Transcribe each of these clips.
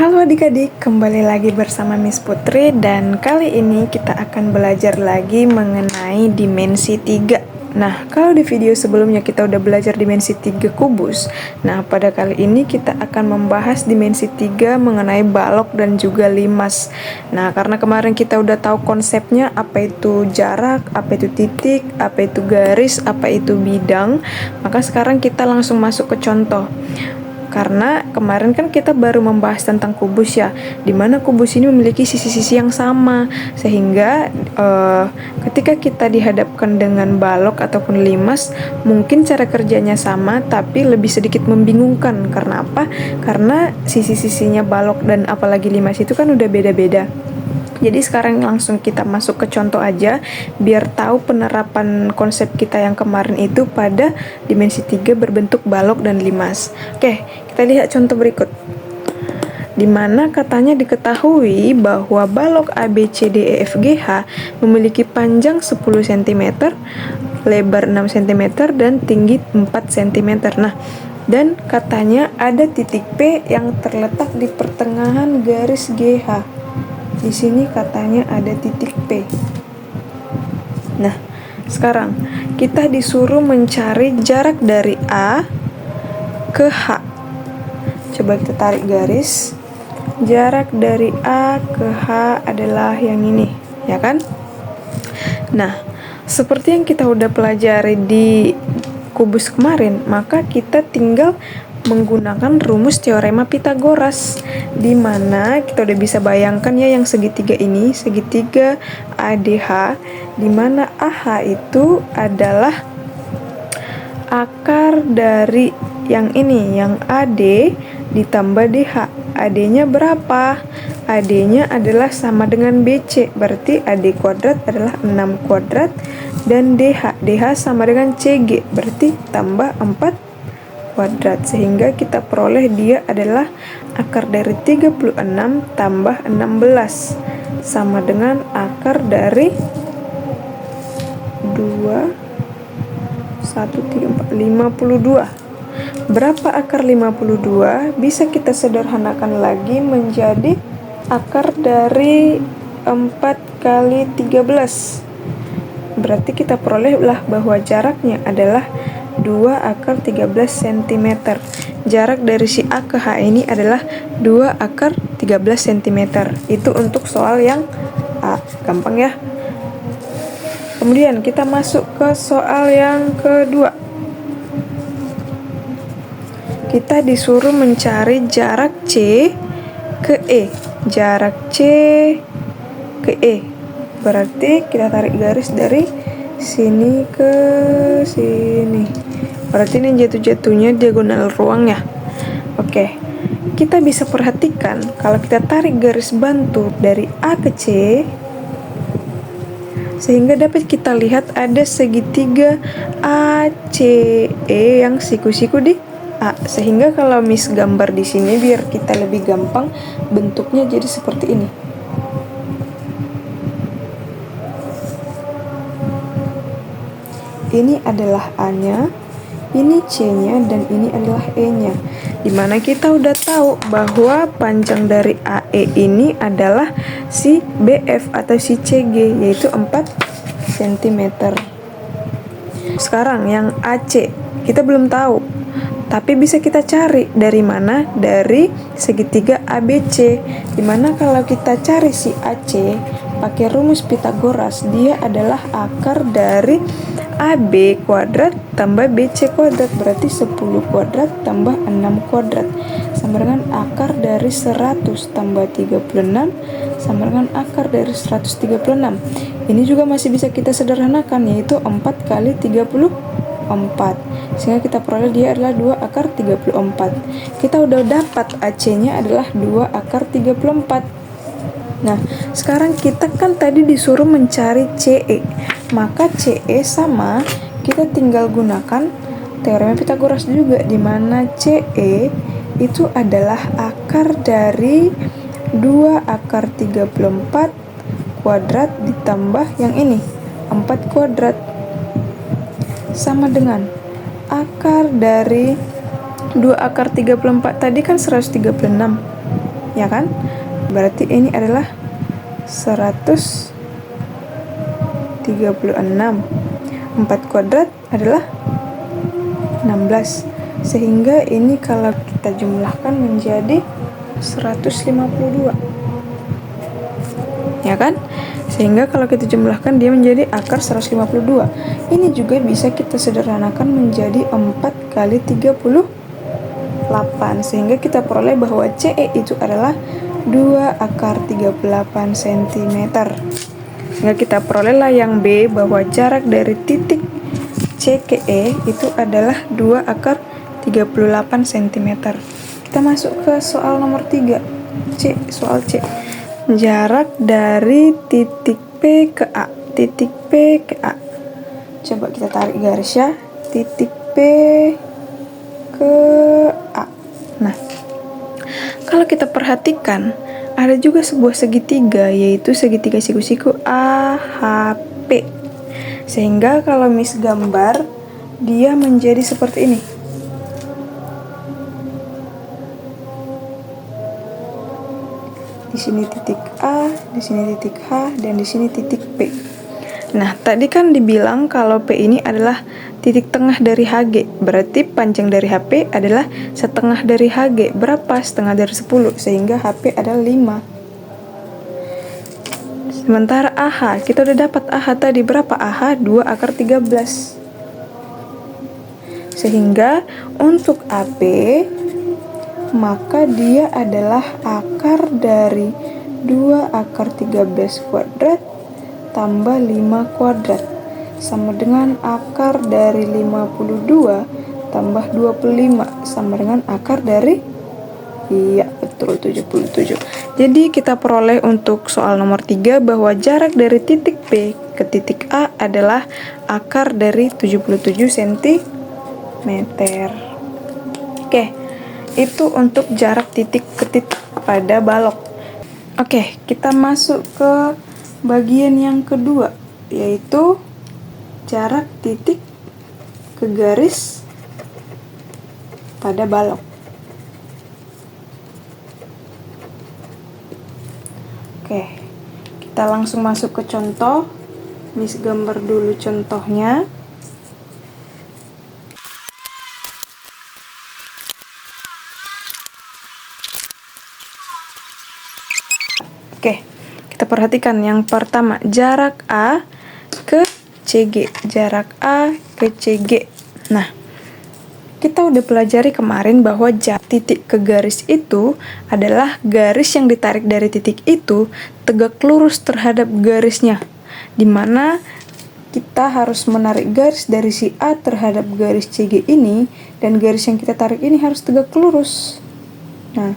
Halo adik-adik, kembali lagi bersama Miss Putri dan kali ini kita akan belajar lagi mengenai dimensi 3. Nah, kalau di video sebelumnya kita udah belajar dimensi 3 kubus. Nah, pada kali ini kita akan membahas dimensi 3 mengenai balok dan juga limas. Nah, karena kemarin kita udah tahu konsepnya, apa itu jarak, apa itu titik, apa itu garis, apa itu bidang, maka sekarang kita langsung masuk ke contoh. Karena kemarin kan kita baru membahas tentang kubus ya, dimana kubus ini memiliki sisi-sisi yang sama, sehingga ketika kita dihadapkan dengan balok ataupun limas, mungkin cara kerjanya sama, tapi lebih sedikit membingungkan. Karena apa? Karena sisi-sisinya balok dan apalagi limas itu kan udah beda-beda. Jadi sekarang langsung kita masuk ke contoh aja, biar tahu penerapan konsep kita yang kemarin itu pada dimensi 3 berbentuk balok dan limas. Oke, kita lihat contoh berikut. Dimana katanya diketahui bahwa balok ABCDEF GH memiliki panjang 10 cm, lebar 6 cm, dan tinggi 4 cm. Nah, dan katanya ada titik P yang terletak di pertengahan garis GH. Di sini katanya ada titik P. Nah, sekarang kita disuruh mencari jarak dari A ke H. Coba kita tarik garis. Jarak dari A ke H adalah yang ini, ya kan? Nah, seperti yang kita udah pelajari di kubus kemarin, maka kita tinggal menggunakan rumus teorema Pitagoras, di mana kita udah bisa bayangkan ya yang segitiga ini, segitiga ADH, di mana AH itu adalah akar dari yang ini, yang AD ditambah DH. AD-nya berapa? AD-nya adalah sama dengan BC, berarti AD kuadrat adalah 6 kuadrat, dan DH sama dengan CG, berarti tambah 4 kuadrat, sehingga kita peroleh dia adalah akar dari 36 tambah 16 sama dengan akar dari 2 1 3 4 52. Berapa akar 52? Bisa kita sederhanakan lagi menjadi akar dari 4 kali 13. Berarti kita perolehlah bahwa jaraknya adalah 2 akar 13 cm. Jarak dari si A ke H ini adalah 2 akar 13 cm. Itu untuk soal yang A. Gampang ya. Kemudian kita masuk ke soal yang kedua. Kita disuruh mencari jarak C ke E. Jarak C ke E. Berarti kita tarik garis dari sini ke sini. Berarti ini jatuh-jatuhnya diagonal ruang ya. Oke. Kita bisa perhatikan kalau kita tarik garis bantu dari A ke C, sehingga dapat kita lihat ada segitiga ACE yang siku-siku di A. Sehingga kalau Miss gambar di sini biar kita lebih gampang, bentuknya jadi seperti ini. Ini adalah A-nya, ini C-nya, dan ini adalah E-nya. Dimana kita udah tahu bahwa panjang dari AE ini adalah si BF atau si CG, yaitu 4 cm. Sekarang yang AC, kita belum tahu. Tapi bisa kita cari dari mana? Dari segitiga ABC. Dimana kalau kita cari si AC pakai rumus Pitagoras, dia adalah akar dari AB kuadrat tambah BC kuadrat, berarti 10 kuadrat tambah 6 kuadrat sama dengan akar dari 100 tambah 36 sama dengan akar dari 136. Ini juga masih bisa kita sederhanakan, yaitu 4 kali 34, sehingga kita peroleh dia adalah 2 akar 34. Kita udah dapat AC-nya adalah 2 akar 34. Nah, sekarang kita kan tadi disuruh mencari CE, maka CE sama, kita tinggal gunakan teorema Pitagoras juga, di mana CE itu adalah akar dari 2 akar 34 kuadrat ditambah yang ini, 4 kuadrat, sama dengan akar dari 2 akar 34 tadi kan 136. ya kan? Berarti ini adalah 136. 4 kuadrat adalah 16. Sehingga ini kalau kita jumlahkan menjadi 152. Ya kan? Sehingga kalau kita jumlahkan dia menjadi akar 152. Ini juga bisa kita sederhanakan menjadi 4 kali 38. Sehingga kita peroleh bahwa CE itu adalah 2 akar 38 cm. Sehingga kita perolehlah yang B, bahwa jarak dari titik C ke E itu adalah 2 akar 38 cm. Kita masuk ke soal nomor 3. Soal C. Jarak dari titik P ke A. Titik P ke A. Coba kita tarik garis ya. Titik P ke A. Nah, kalau kita perhatikan, ada juga sebuah segitiga, yaitu segitiga siku-siku AHP. Sehingga kalau Miss gambar, dia menjadi seperti ini. Di sini titik A, di sini titik H, dan di sini titik P. Nah, tadi kan dibilang kalau P ini adalah titik tengah dari HG. Berarti panjang dari HP adalah setengah dari HG. Berapa? Setengah dari 10. Sehingga HP adalah 5. Sementara AH, kita udah dapat AH tadi. Berapa AH? 2 akar 13. Sehingga untuk AP, maka dia adalah akar dari 2 akar 13 kuadrat tambah 5 kuadrat sama dengan akar dari 52 tambah 25 sama dengan akar dari, iya betul, 77. Jadi kita peroleh untuk soal nomor 3 bahwa jarak dari titik P ke titik A adalah akar dari 77 cm. Oke, itu untuk jarak titik ke titik pada balok. Oke, kita masuk ke bagian yang kedua, yaitu jarak titik ke garis pada balok. Oke, kita langsung masuk ke contoh. Miss gambar dulu contohnya. Oke, kita perhatikan yang pertama, jarak A ke CG. Jarak A ke CG. Nah, kita udah pelajari kemarin bahwa titik ke garis itu adalah garis yang ditarik dari titik itu tegak lurus terhadap garisnya, dimana kita harus menarik garis dari si A terhadap garis CG ini, dan garis yang kita tarik ini harus tegak lurus. Nah,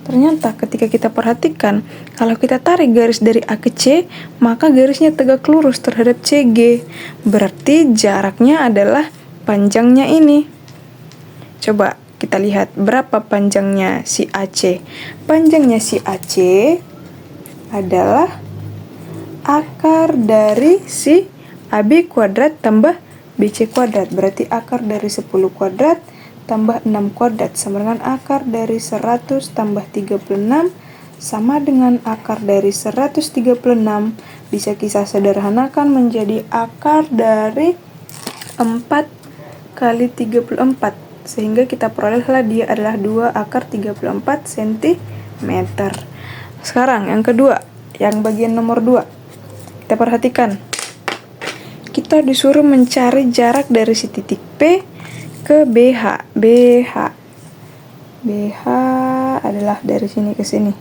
ternyata ketika kita perhatikan, kalau kita tarik garis dari A ke C, maka garisnya tegak lurus terhadap CG. Berarti jaraknya adalah panjangnya ini. Coba kita lihat berapa panjangnya si AC. Panjangnya si AC adalah akar dari si AB kuadrat tambah BC kuadrat. Berarti akar dari 10 kuadrat tambah 6 kuadrat sama dengan akar dari 100 tambah 36 sama dengan akar dari 136. Bisa kita sederhanakan menjadi akar dari 4 kali 34. Sehingga kita perolehlah dia adalah 2 akar 34 cm. Sekarang yang kedua, yang bagian nomor 2. Kita perhatikan. Kita disuruh mencari jarak dari si titik P ke BH. BH adalah dari sini ke sini.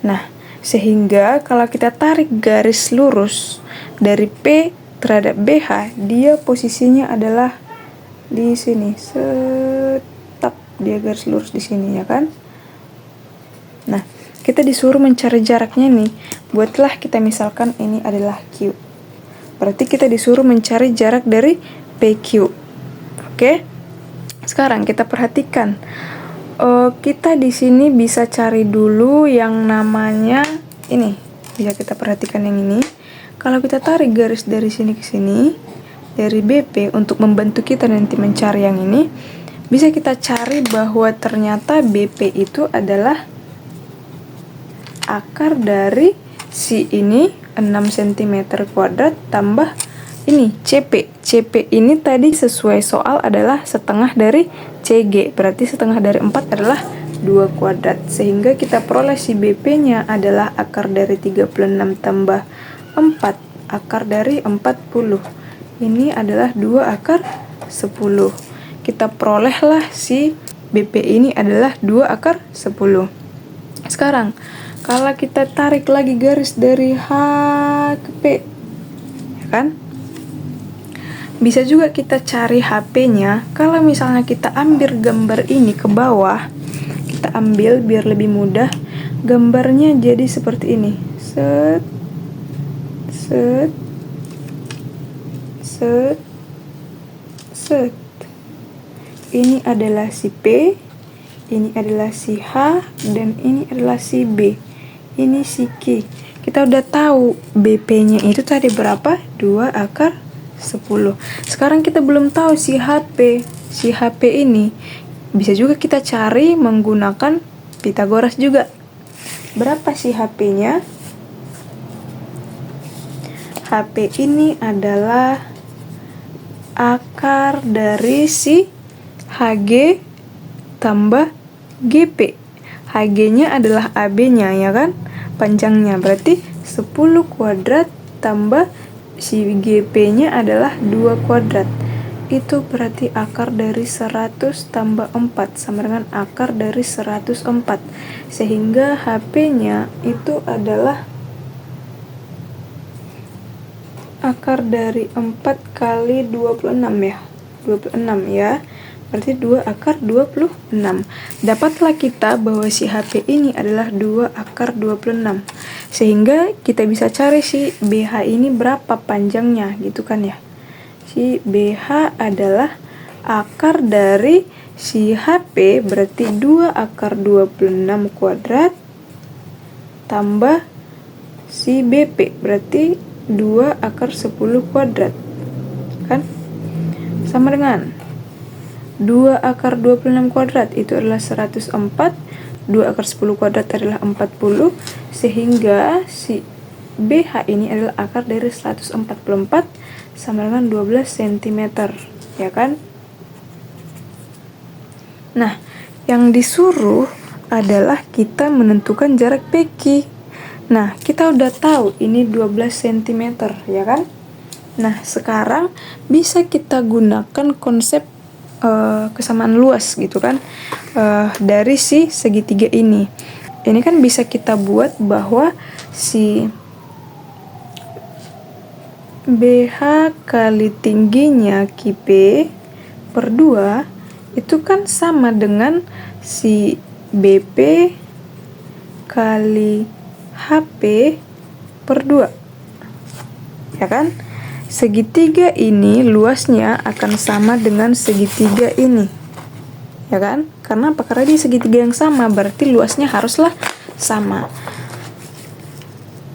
Nah, sehingga kalau kita tarik garis lurus dari P terhadap BH, dia posisinya adalah di sini. Tetap dia garis lurus di sini, ya kan? Nah, kita disuruh mencari jaraknya nih. Buatlah kita misalkan ini adalah Q. Berarti kita disuruh mencari jarak dari PQ. Oke? Sekarang kita perhatikan. Kita di sini bisa cari dulu yang namanya ini. Bisa kita perhatikan yang ini. Kalau kita tarik garis dari sini ke sini, dari BP untuk membantu kita nanti mencari yang ini, bisa kita cari bahwa ternyata BP itu adalah akar dari si ini 6 cm kuadrat tambah ini CP. CP ini tadi sesuai soal adalah setengah dari CG, berarti setengah dari 4 adalah 2 kuadrat. Sehingga kita peroleh si BP-nya adalah akar dari 36 tambah 4, akar dari 40. Ini adalah 2 akar 10. Kita perolehlah si BP ini adalah 2 akar 10. Sekarang, kalau kita tarik lagi garis dari H ke P, ya kan? Bisa juga kita cari HP-nya. Kalau misalnya kita ambil gambar ini ke bawah, kita ambil biar lebih mudah. Gambarnya jadi seperti ini. Set, set, set, set. Ini adalah si P, ini adalah si H, dan ini adalah si B. Ini si Q. Kita udah tahu BP-nya itu tadi berapa? 2 akar 10. Sekarang kita belum tahu si HP. Si HP ini bisa juga kita cari menggunakan Pitagoras juga. Berapa si HP-nya? HP ini adalah akar dari si HG tambah GP. HG-nya adalah AB-nya, ya kan? Panjangnya berarti 10 kuadrat tambah si GP-nya adalah 2 kuadrat. Itu berarti akar dari 100 tambah 4 sama dengan akar dari 104. Sehingga HP-nya itu adalah akar dari 4 kali 26 ya. 26 ya. Berarti 2 akar 26. Dapatlah kita bahwa si HP ini adalah 2 akar 26. Sehingga kita bisa cari si BH ini berapa panjangnya gitu kan ya. Si BH adalah akar dari si HP berarti 2 akar 26 kuadrat tambah si BP berarti 2 akar 10 kuadrat. Kan? Sama dengan 2 akar 26 kuadrat itu adalah 104, 2 akar 10 kuadrat adalah 40, sehingga si BH ini adalah akar dari 144 sama dengan 12 cm, ya kan? Nah, yang disuruh adalah kita menentukan jarak PQ. Nah, kita udah tahu ini 12 cm, ya kan? Nah, sekarang bisa kita gunakan konsep kesamaan luas gitu kan, dari si segitiga ini. Ini kan bisa kita buat bahwa si BH kali tingginya QP per 2 itu kan sama dengan si BP kali HP per 2, ya kan? Segitiga ini luasnya akan sama dengan segitiga ini, ya kan? Karena apa? Karena di segitiga yang sama berarti luasnya haruslah sama.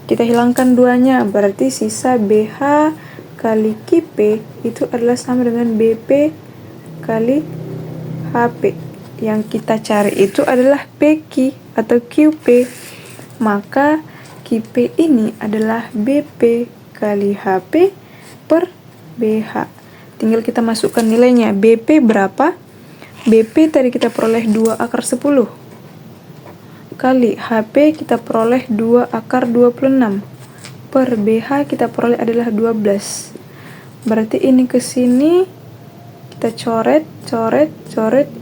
Kita hilangkan duanya, berarti sisa BH kali QP itu adalah sama dengan BP kali HP. Yang kita cari itu adalah PQ atau QP. Maka QP ini adalah BP kali HP per BH. Tinggal kita masukkan nilainya. BP berapa? BP tadi kita peroleh 2 akar 10 kali HP kita peroleh 2 akar 26 per BH kita peroleh adalah 12. Berarti ini ke sini kita coret,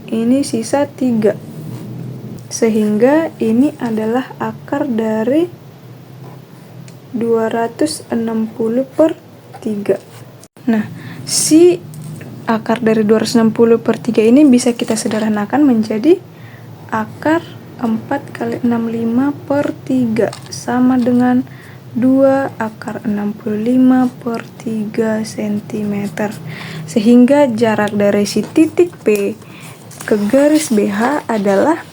ini sisa 3. Sehingga ini adalah akar dari 260 per 3. Nah, si akar dari 260 per 3 ini bisa kita sederhanakan menjadi akar 4 kali 65 per 3 sama dengan 2 akar 65 per 3 cm. Sehingga jarak dari si titik P ke garis BH adalah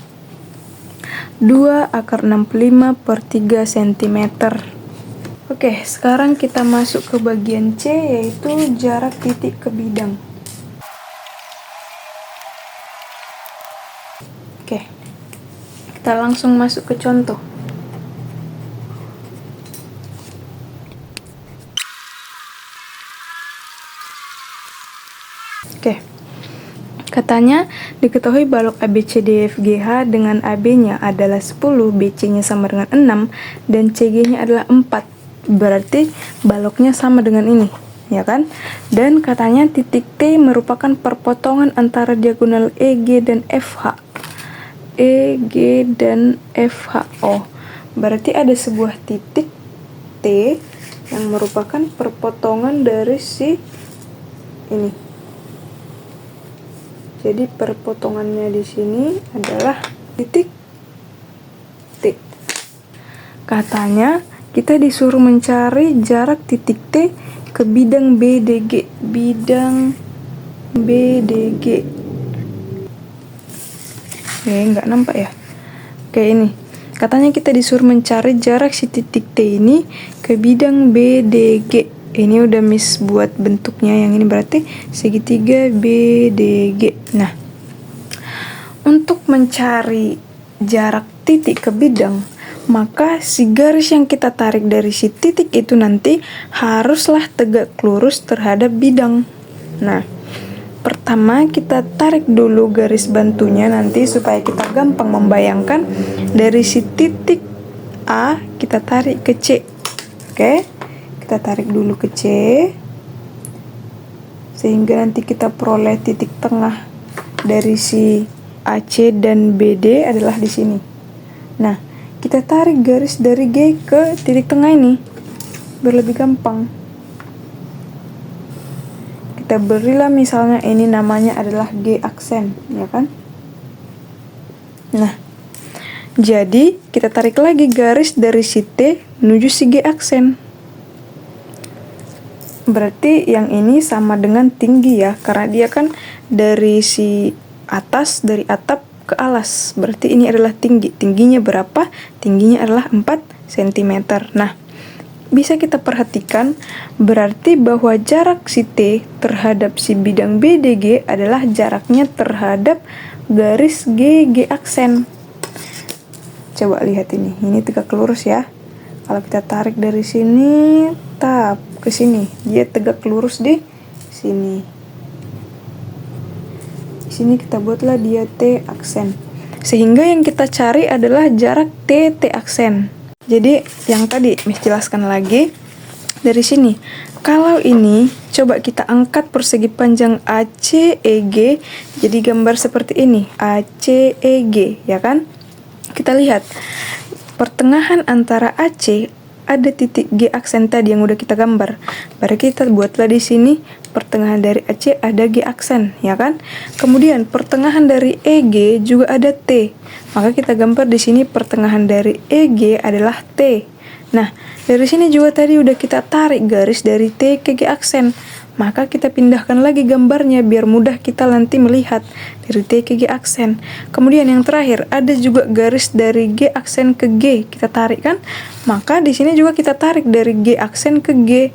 2 akar 65 per 3 cm. Oke, sekarang kita masuk ke bagian C, yaitu jarak titik ke bidang. Oke, kita langsung masuk ke contoh. Oke. Katanya diketahui balok ABCDFGH dengan AB-nya adalah 10, BC-nya sama dengan 6, dan CG-nya adalah 4. Berarti baloknya sama dengan ini, ya kan? Dan katanya titik T merupakan perpotongan antara diagonal EG dan FH. EG dan FH. Oh, berarti ada sebuah titik T yang merupakan perpotongan dari si ini. Jadi perpotongannya di sini adalah titik T. Katanya kita disuruh mencari jarak titik T ke bidang BDG. Bidang BDG. Nggak nampak ya? Oke, ini. Katanya kita disuruh mencari jarak si titik T ini ke bidang BDG. Ini udah Miss buat bentuknya, yang ini berarti segitiga BDG. Nah, untuk mencari jarak titik ke bidang, maka si garis yang kita tarik dari si titik itu nanti haruslah tegak lurus terhadap bidang. Nah, pertama kita tarik dulu garis bantunya nanti supaya kita gampang membayangkan. Dari si titik A kita tarik ke C. Oke? Kita tarik dulu ke C, sehingga nanti kita peroleh titik tengah dari si AC dan BD adalah di sini. Nah, kita tarik garis dari G ke titik tengah ini, biar lebih gampang. Kita berilah misalnya ini namanya adalah G aksen, ya kan? Nah, jadi kita tarik lagi garis dari si T menuju si G aksen. Berarti yang ini sama dengan tinggi ya, karena dia kan dari si atas, dari atap ke alas. Berarti ini adalah tinggi. Tingginya berapa? Tingginya adalah 4 cm. Nah, bisa kita perhatikan berarti bahwa jarak si T terhadap si bidang BDG adalah jaraknya terhadap garis GG aksen. Coba lihat ini tegak lurus ya. Kalau kita tarik dari sini, tap ke sini, dia tegak lurus di sini. Di sini kita buatlah dia T aksen. Sehingga yang kita cari adalah jarak T aksen. Jadi yang tadi Miss jelaskan lagi dari sini. Kalau ini coba kita angkat persegi panjang ACEG jadi gambar seperti ini, ACEG, ya kan? Kita lihat pertengahan antara AC ada titik G aksen tadi yang udah kita gambar. Berarti kita buatlah di sini pertengahan dari AC ada G aksen, ya kan? Kemudian pertengahan dari EG juga ada T. Maka kita gambar di sini pertengahan dari EG adalah T. Nah, dari sini juga tadi udah kita tarik garis dari T ke G aksen. Maka kita pindahkan lagi gambarnya biar mudah kita nanti melihat dari T ke G aksen. Kemudian yang terakhir ada juga garis dari G aksen ke G, kita tarik kan? Maka di sini juga kita tarik dari G aksen ke G.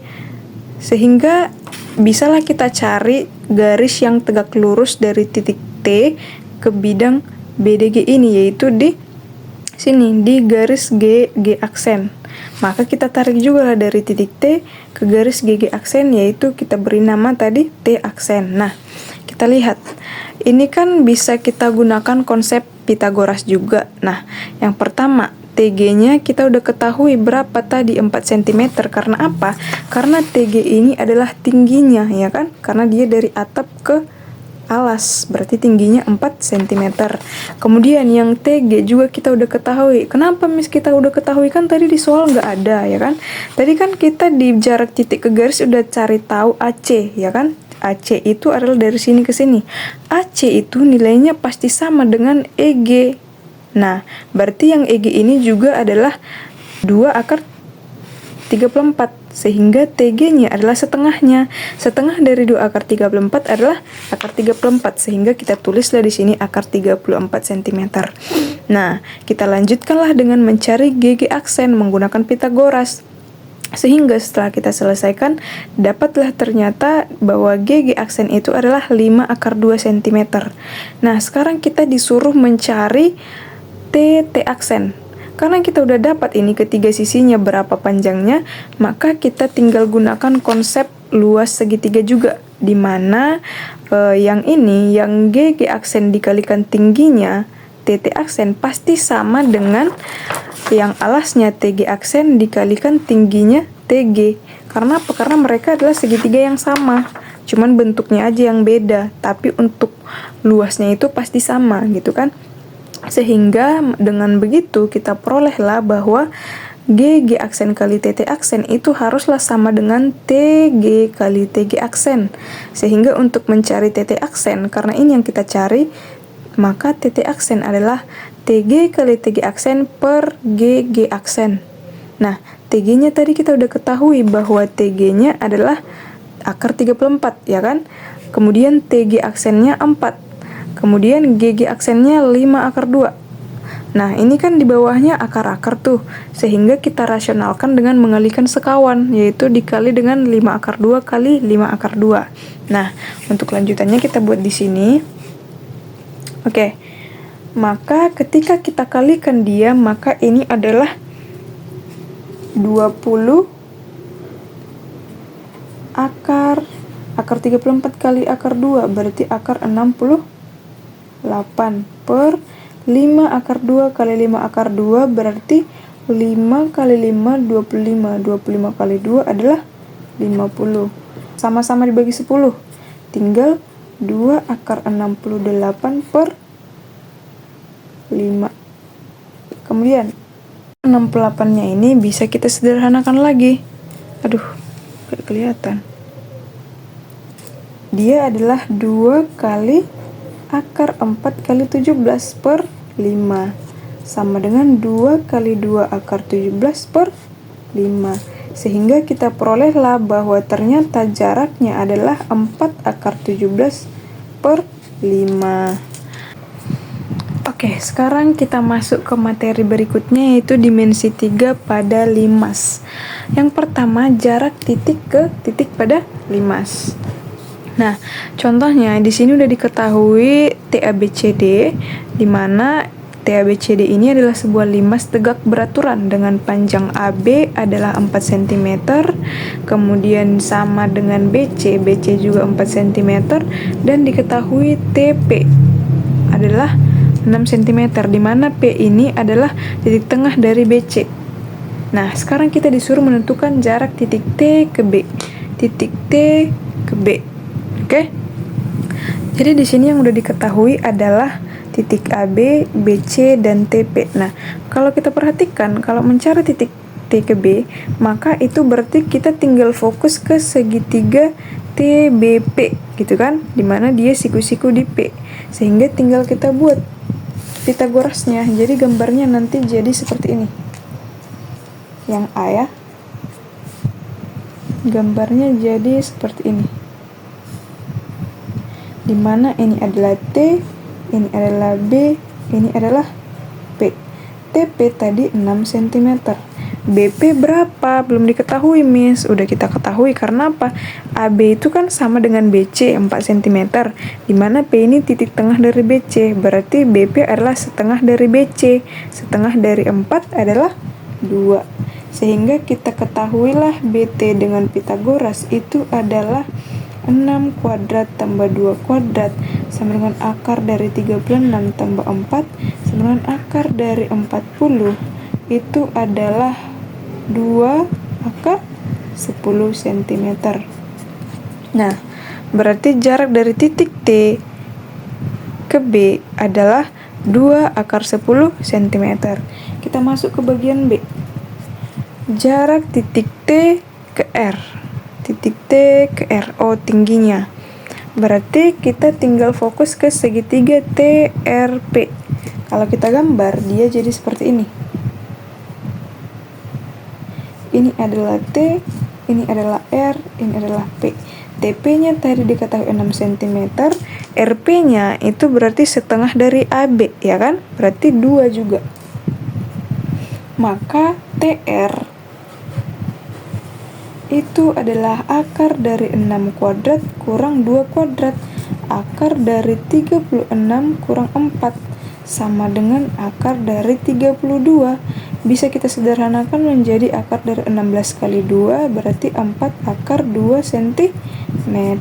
Sehingga bisalah kita cari garis yang tegak lurus dari titik T ke bidang BDG ini, yaitu di sini di garis G aksen. Maka kita tarik juga dari titik T ke garis GG aksen, yaitu kita beri nama tadi T aksen. Nah, kita lihat. Ini kan bisa kita gunakan konsep Pitagoras juga. Nah, yang pertama, TG-nya kita udah ketahui berapa tadi, 4 cm. Karena apa? Karena TG ini adalah tingginya, ya kan? Karena dia dari atap ke alas, berarti tingginya 4 cm. Kemudian yang TG juga kita udah ketahui. Kenapa Miss kita udah ketahui? Kan tadi di soal nggak ada, ya kan? Tadi kan kita di jarak titik ke garis udah cari tahu AC, ya kan? AC itu adalah dari sini ke sini. AC itu nilainya pasti sama dengan EG. Nah, berarti yang EG ini juga adalah 2 akar 34, sehingga TG-nya adalah setengahnya. Setengah dari 2 akar 34 adalah akar 34, sehingga kita tulislah di sini akar 34 cm. Nah, kita lanjutkanlah dengan mencari GG aksen menggunakan Pitagoras. Sehingga setelah kita selesaikan, dapatlah ternyata bahwa GG aksen itu adalah 5 akar 2 cm. Nah, sekarang kita disuruh mencari TT aksen. Karena kita udah dapat ini ketiga sisinya berapa panjangnya, maka kita tinggal gunakan konsep luas segitiga juga, di mana yang ini, yang GG aksen dikalikan tingginya TT aksen pasti sama dengan yang alasnya TG aksen dikalikan tingginya TG. Karena apa? Karena mereka adalah segitiga yang sama, cuman bentuknya aja yang beda, tapi untuk luasnya itu pasti sama gitu kan. Sehingga dengan begitu kita perolehlah bahwa GG aksen kali TT aksen itu haruslah sama dengan TG kali TG aksen. Sehingga untuk mencari TT aksen, karena ini yang kita cari, maka TT aksen adalah TG kali TG aksen per GG aksen. Nah, TG-nya tadi kita udah ketahui bahwa TG-nya adalah akar 34, ya kan? Kemudian TG aksennya 4. Kemudian GG aksennya 5 akar 2. Nah, ini kan di bawahnya akar-akar tuh. Sehingga kita rasionalkan dengan mengalikan sekawan, yaitu dikali dengan 5 akar 2 kali 5 akar 2. Nah, untuk lanjutannya kita buat di sini. Oke. Maka ketika kita kalikan dia, maka ini adalah 20 akar 34 kali akar 2 berarti akar 68 per 5 akar 2 kali 5 akar 2 berarti 5 kali 5 25. 25 kali 2 adalah 50. Sama-sama dibagi 10. Tinggal 2 akar 68 per 5. Kemudian 68-nya ini bisa kita sederhanakan lagi. Aduh, gak kelihatan. Dia adalah 2 kali akar 4 kali 17 per 5. Sama dengan 2 kali 2 akar 17 per 5. Sehingga kita perolehlah bahwa ternyata jaraknya adalah 4 akar 17 per 5. Oke, sekarang kita masuk ke materi berikutnya, yaitu dimensi 3 pada limas. Yang pertama, jarak titik ke titik pada limas. Nah, contohnya di sini udah diketahui TABCD, di mana TABCD ini adalah sebuah limas tegak beraturan dengan panjang AB adalah 4 cm, kemudian sama dengan BC juga 4 cm, dan diketahui TP adalah 6 cm, di mana P ini adalah titik tengah dari BC. Nah, sekarang kita disuruh menentukan jarak titik T ke B. Titik T ke B. Oke? Jadi di sini yang udah diketahui adalah titik AB, BC, dan TP. Nah, kalau kita perhatikan, kalau mencari titik T ke B, maka itu berarti kita tinggal fokus ke segitiga TBP, gitu kan? Dimana dia siku-siku di P. Sehingga tinggal kita buat Pitagorasnya. Jadi gambarnya nanti jadi seperti ini. Yang A ya. Gambarnya jadi seperti ini. Dimana ini adalah T, ini adalah B, ini adalah P. TP tadi 6 cm. BP berapa? Belum diketahui, Miss. Udah kita ketahui karena apa? AB itu kan sama dengan BC 4 cm. Dimana P ini titik tengah dari BC. Berarti BP adalah setengah dari BC. Setengah dari 4 adalah 2. Sehingga kita ketahuilah BT dengan Pitagoras itu adalah 6 kuadrat tambah 2 kuadrat sama dengan akar dari 36 tambah 4 sama dengan akar dari 40 itu adalah 2 akar 10 cm. Nah, berarti jarak dari titik T ke B adalah 2 akar 10 cm. Kita masuk ke bagian B. Jarak titik T ke R. Titik T ke R, tingginya. Berarti kita tinggal fokus ke segitiga TRP. Kalau kita gambar, dia jadi seperti ini. Ini adalah T, ini adalah R, ini adalah P. TP-nya tadi diketahui 6 cm, RP-nya itu berarti setengah dari AB, ya kan? Berarti 2 juga. Maka TR itu adalah akar dari 6 kuadrat kurang 2 kuadrat. Akar dari 36 kurang 4 sama dengan akar dari 32. Bisa kita sederhanakan menjadi akar dari 16 kali 2 berarti 4 akar 2 cm.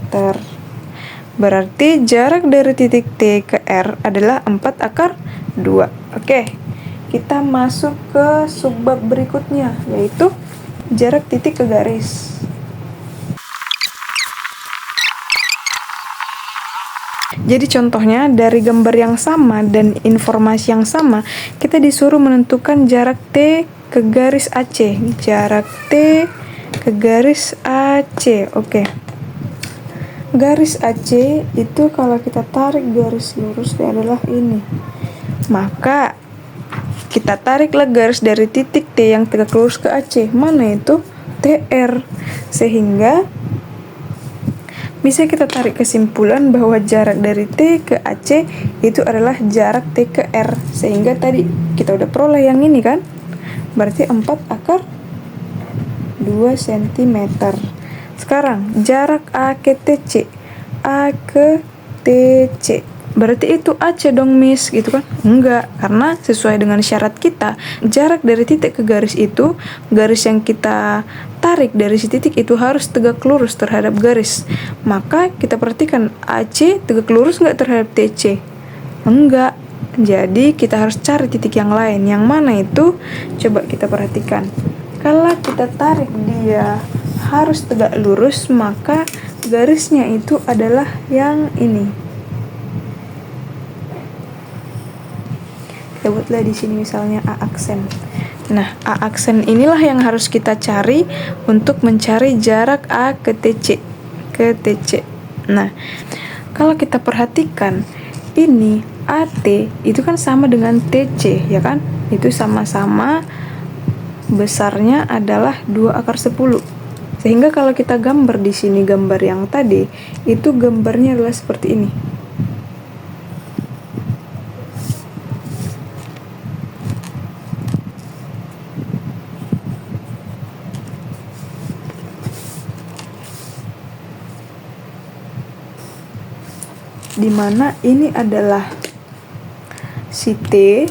Berarti jarak dari titik T ke R adalah 4/2. Oke, kita masuk ke subbab berikutnya, yaitu jarak titik ke garis. Jadi contohnya dari gambar yang sama dan informasi yang sama, kita disuruh menentukan jarak T ke garis AC. Jarak T ke garis AC. Oke. Garis AC itu kalau kita tarik garis lurus adalah ini. Maka kita tariklah garis dari titik T yang tegak lurus ke AC. Mana itu? TR. Sehingga bisa kita tarik kesimpulan bahwa jarak dari T ke AC itu adalah jarak T ke R. Sehingga tadi kita udah peroleh yang ini kan? Berarti 4/2 cm. Sekarang jarak A ke TC. A ke TC. Berarti itu AC dong Miss, gitu kan? Enggak, karena sesuai dengan syarat kita, jarak dari titik ke garis itu, garis yang kita tarik dari si titik itu harus tegak lurus terhadap garis. Maka kita perhatikan AC tegak lurus nggak terhadap TC? Enggak. Jadi kita harus cari titik yang lain. Yang mana itu? Coba kita perhatikan. Kalau kita tarik dia harus tegak lurus, maka garisnya itu adalah yang ini. Kita buatlah di sini misalnya A aksen. Nah, A aksen inilah yang harus kita cari untuk mencari jarak A ke TC. Nah, kalau kita perhatikan ini AT itu kan sama dengan TC, ya kan? Itu sama-sama besarnya adalah 2/10. Sehingga kalau kita gambar di sini gambar yang tadi, itu gambarnya adalah seperti ini. Dimana ini adalah si T,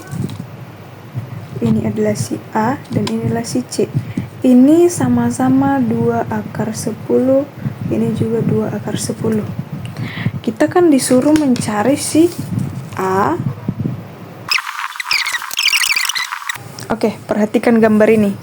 ini adalah si A, dan ini adalah si C. Ini sama-sama 2/10, ini juga 2/10. Kita kan disuruh mencari si A. Oke, perhatikan gambar ini.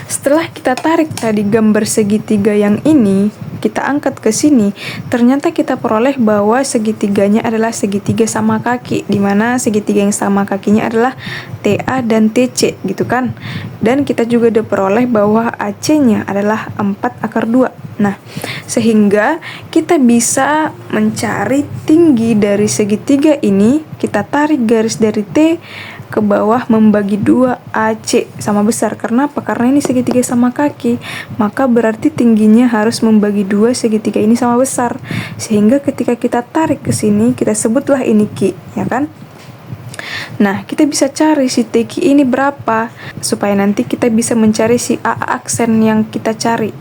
Setelah kita tarik tadi gambar segitiga yang ini, kita angkat ke sini, ternyata kita peroleh bahwa segitiganya adalah segitiga sama kaki, di mana segitiga yang sama kakinya adalah TA dan TC, gitu kan. Dan kita juga udah peroleh bahwa AC-nya adalah 4/2. Nah, sehingga kita bisa mencari tinggi dari segitiga ini, kita tarik garis dari T ke bawah membagi 2 AC sama besar. Karena apa? Karena ini segitiga sama kaki, maka berarti tingginya harus membagi 2 segitiga ini sama besar. Sehingga ketika kita tarik ke sini, kita sebutlah ini Q, ya kan? Nah, kita bisa cari si TQ ini berapa supaya nanti kita bisa mencari si AA aksen yang kita cari.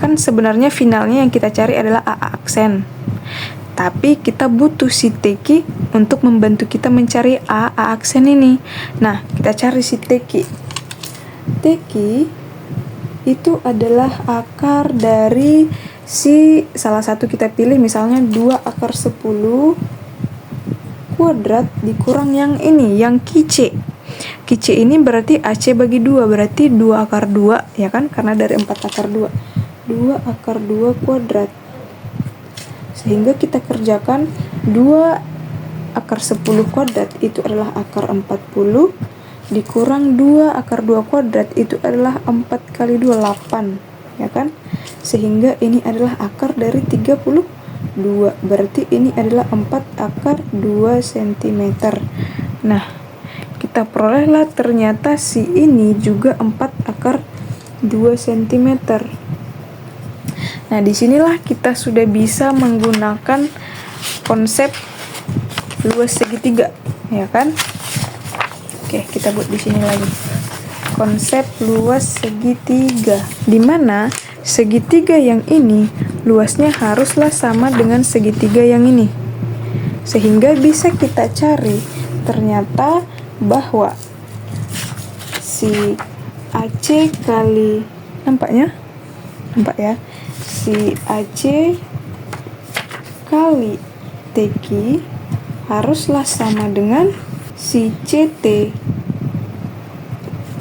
Kan sebenarnya finalnya yang kita cari adalah AA aksen. Tapi kita butuh si TQ untuk membantu kita mencari AA aksen ini. Nah, kita cari si TQ. TQ itu adalah akar dari si salah satu kita pilih misalnya 2/10 kuadrat dikurang yang ini, yang QC. QC ini berarti AC bagi 2, berarti 2/2, ya kan? Karena dari 4/2. 2/2 kuadrat. Sehingga kita kerjakan 2/10 kuadrat itu adalah akar 40 dikurang 2/2 kuadrat itu adalah 4 kali 2, 8, ya kan? Sehingga ini adalah akar dari 32, berarti ini adalah 4/2 cm. Nah, kita perolehlah ternyata si ini juga 4/2 cm. Nah, disinilah kita sudah bisa menggunakan konsep luas segitiga, ya kan? Oke, kita buat di sini lagi. Konsep luas segitiga, di mana segitiga yang ini luasnya haruslah sama dengan segitiga yang ini. Sehingga bisa kita cari ternyata bahwa si AC kali, nampak ya? Si AC kali TQ haruslah sama dengan si CT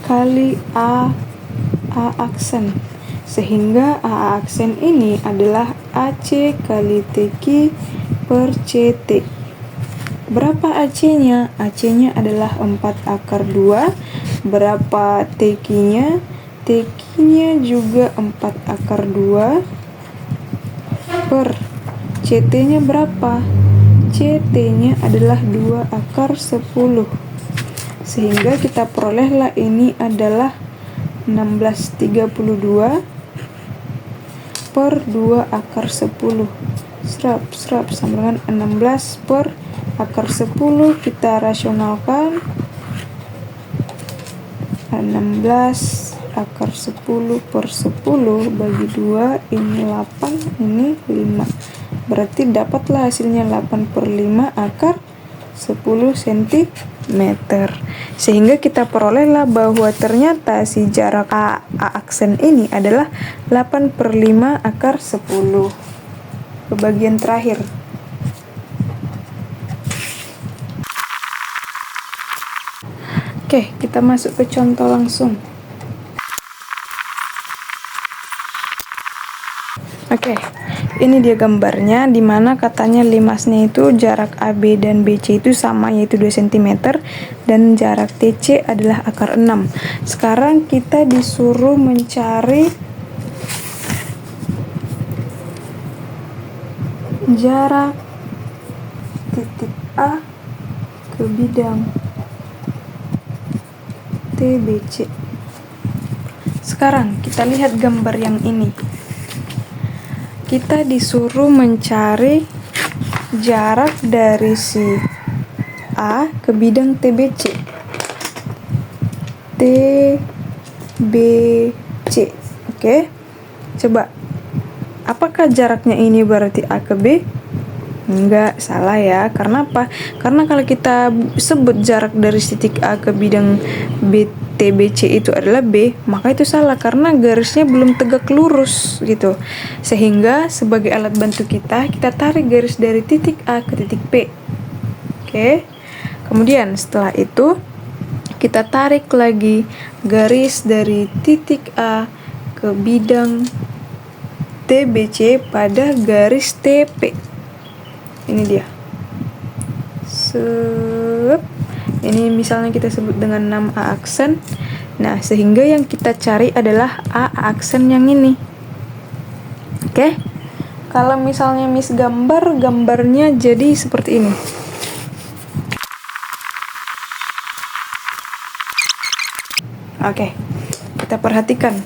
kali A aksen, sehingga A aksen ini adalah AC kali TQ per CT. Berapa AC-nya? AC-nya adalah 4/2. Berapa TQ-nya? TQ-nya juga 4/2 per CT-nya berapa? CT-nya adalah 2/10. Sehingga kita perolehlah ini adalah 1632 per 2/10. Serap sama dengan 16 per akar 10. Kita rasionalkan 16 akar 10 per 10 bagi 2, ini 8, ini 5. Berarti dapatlah hasilnya 8/5 akar 10 cm. Sehingga kita perolehlah bahwa ternyata si jarak A aksen ini adalah 8/5 akar 10. Ke bagian terakhir. Oke, kita masuk ke contoh langsung. Oke, ini dia gambarnya, dimana katanya limasnya itu jarak AB dan BC itu sama, yaitu 2 cm, dan jarak TC adalah akar 6. Sekarang kita disuruh mencari jarak titik A ke bidang TBC. Sekarang kita lihat gambar yang ini. Kita disuruh mencari jarak dari si A ke bidang TBC. TBC. Oke. Coba. Apakah jaraknya ini berarti A ke B? Enggak, salah ya. Karena apa? Karena kalau kita sebut jarak dari titik A ke bidang TBC itu adalah B, maka itu salah karena garisnya belum tegak lurus gitu. Sehingga sebagai alat bantu kita tarik garis dari titik A ke titik P. Oke. Kemudian setelah itu kita tarik lagi garis dari titik A ke bidang TBC pada garis TP. Ini dia. Ini misalnya kita sebut dengan 6A aksen. Nah, sehingga yang kita cari adalah A aksen yang ini. Oke. Kalau misalnya Miss gambarnya jadi seperti ini. Oke. Kita perhatikan.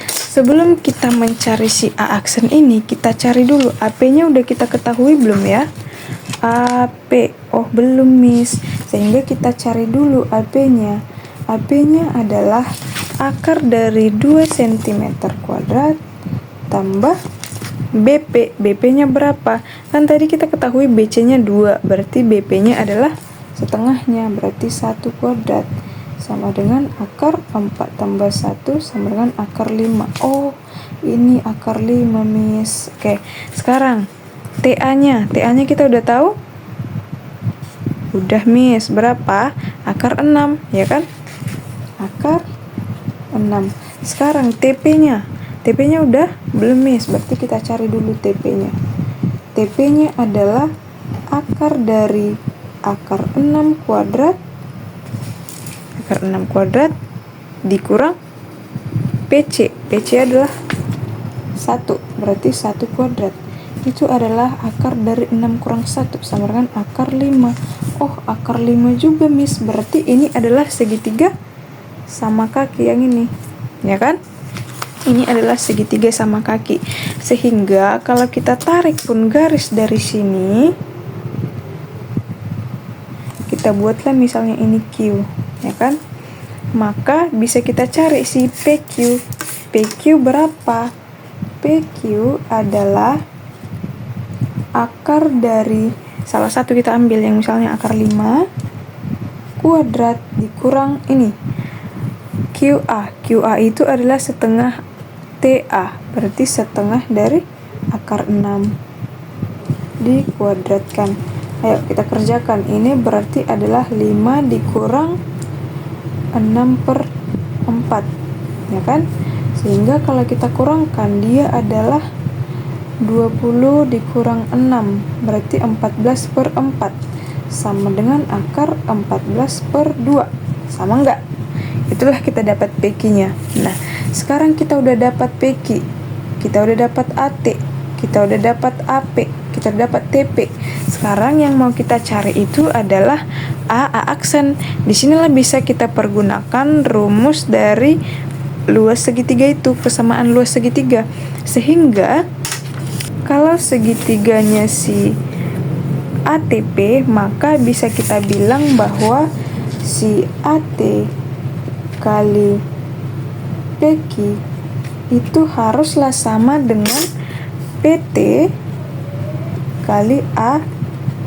Sebelum kita mencari si A aksen ini, kita cari dulu AP-nya udah kita ketahui belum ya? AP, oh belum Miss. Sehingga kita cari dulu AP-nya. AP-nya adalah akar dari 2 cm kuadrat tambah BP. BP-nya berapa? Kan tadi kita ketahui BC-nya 2, berarti BP-nya adalah setengahnya, berarti 1 kuadrat. Sama dengan akar 4 tambah 1 sama dengan akar 5. Oh, ini akar 5, Miss. Oke, sekarang TA-nya kita udah tahu? Udah, Miss. Berapa? Akar 6, ya kan? Akar 6. Sekarang TP-nya udah? Belum, Miss. Berarti kita cari dulu TP-nya. TP-nya adalah akar dari akar 6 kuadrat dikurang PC. PC adalah 1, berarti 1 kuadrat. Itu adalah akar dari 6 kurang 1 sama dengan akar 5. Oh, akar 5 juga, Miss. Berarti ini adalah segitiga sama kaki yang ini. Ya kan? Ini adalah segitiga sama kaki. Sehingga kalau kita tarik pun garis dari sini, kita buatlah misalnya ini Q, ya kan? Maka bisa kita cari si PQ. PQ berapa? PQ adalah akar dari salah satu kita ambil yang misalnya akar 5 kuadrat dikurang ini QA. QA itu adalah setengah TA, berarti setengah dari akar 6. dikuadratkan. Ayo kita kerjakan. Ini berarti adalah 5 dikurang 6/4, ya kan? Sehingga kalau kita kurangkan, dia adalah 20 dikurang 6, berarti 14/4, sama dengan akar 14/2. Sama enggak? Itulah kita dapat PQ-nya. Nah, sekarang kita udah dapat PQ, kita udah dapat AT, kita udah dapat AP, kita udah dapat TP. Sekarang yang mau kita cari itu adalah A aksen. Di sinilah bisa kita pergunakan rumus dari luas segitiga itu, persamaan luas segitiga. Sehingga kalau segitiganya si ATP, maka bisa kita bilang bahwa si AT kali PQ itu haruslah sama dengan PT kali A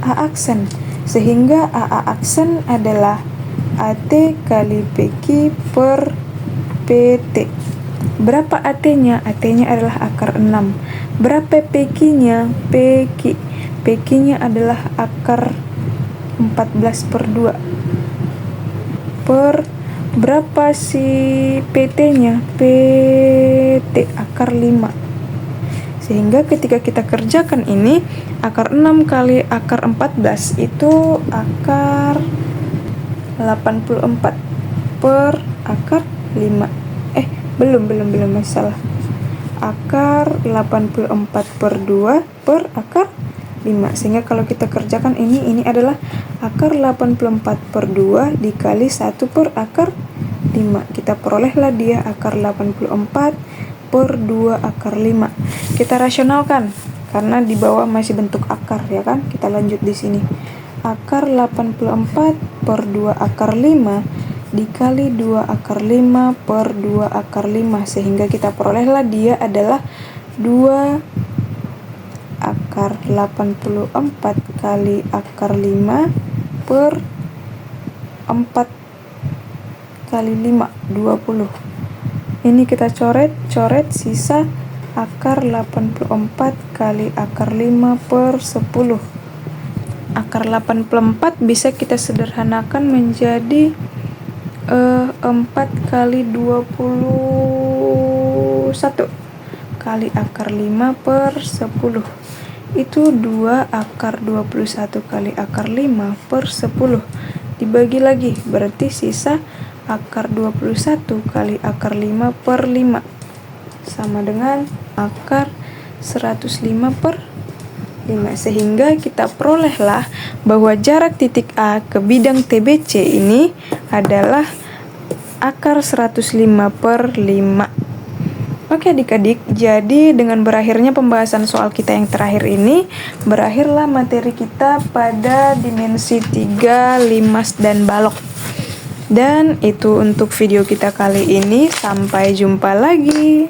aksen. Sehingga A aksen adalah AT kali PQ per PT. Berapa AT-nya? AT-nya adalah akar 6. Berapa PQ-nya? PQ-nya adalah akar 14/2. Per berapa si PT-nya? PT akar 5. Sehingga ketika kita kerjakan ini, akar 6 kali akar 14 itu akar 84 per akar 5. Belum, masih salah. Akar 84/2 per akar 5. Sehingga kalau kita kerjakan ini adalah akar 84/2 dikali 1 per akar 5. Kita perolehlah dia akar 84/2 akar 5. Kita rasionalkan karena di bawah masih bentuk akar, ya kan? Kita lanjut di sini. Akar 84/2 akar 5 dikali 2 akar 5 per 2 akar 5. Sehingga kita perolehlah dia adalah 2 akar 84 kali akar 5 per 4 kali 5, 20. Ini kita coret sisa akar 84 kali akar 5 per 10. Akar 84 bisa kita sederhanakan menjadi 4 kali 21 kali akar 5 per 10. Itu 2 akar 21 kali akar 5 per 10. Dibagi lagi, berarti sisa akar 21 kali akar 5 per 5 sama dengan akar 105 per 5. Sehingga kita perolehlah bahwa jarak titik A ke bidang TBC ini adalah akar 105 per 5. Oke adik-adik, jadi dengan berakhirnya pembahasan soal kita yang terakhir ini, berakhirlah materi kita pada dimensi 3, limas, dan balok. Dan itu untuk video kita kali ini. Sampai jumpa lagi.